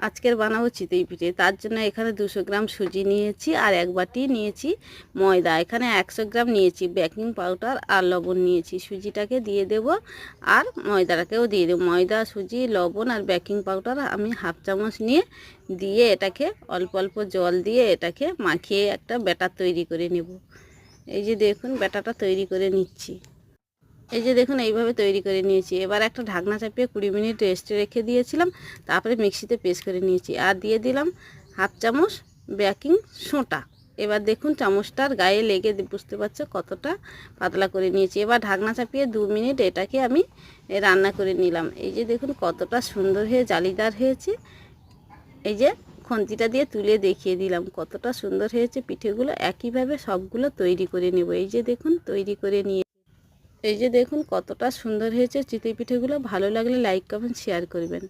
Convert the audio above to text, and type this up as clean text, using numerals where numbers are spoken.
আজকের বানাবো চিতই পিঠে। তার জন্য এখানে 200 গ্রাম সুজি নিয়েছি আর 1 বাটি নিয়েছি ময়দা। এখানে 100 গ্রাম নিয়েছি বেকিং পাউডার আর লবণ নিয়েছি। সুজিটাকে দিয়ে দেব আর ময়দাটাকেও দিয়ে দেব। ময়দা, সুজি, লবণ আর বেকিং পাউডার আমি হাফ চামচ নিয়ে দিয়ে এটাকে অল্প অল্প জল দিয়ে এটাকে মাখিয়ে একটা ব্যাটার তৈরি করে নেব। এই যে দেখুন ব্যাটারটা তৈরি করে নিচ্ছি। এই যে দেখুন এইভাবে তৈরি করে নিয়েছি। এবার একটা ঢাকনা চাপিয়ে 20 মিনিট রেস্টে রেখে দিয়েছিলাম। তারপরে মিক্সিতে পেস্ট করে নিয়েছি আর দিয়ে দিলাম হাফ চামচ বেকিং সোডা। এবার দেখুন চামচটার গায়ে লেগে বুঝতে পারছো কতটা পাতলা করে নিয়েছি। এবার ঢাকনা চাপিয়ে 2 মিনিট এটাকে আমি রান্না করে নিলাম। এই যে দেখুন কতটা সুন্দর হয়ে জালিদার হয়েছে। এই যে খুন্তিটা দিয়ে তুলে দেখিয়ে দিলাম কতটা সুন্দর হয়েছে পিঠেগুলো। একইভাবে সবগুলো তৈরি করে নেব। এই যে দেখুন তৈরি করে নিয়ে এই যে দেখুন কতটা সুন্দর হয়েছে চিতই পিঠেগুলো। ভালো লাগলে লাইক কমেন্ট শেয়ার করবেন।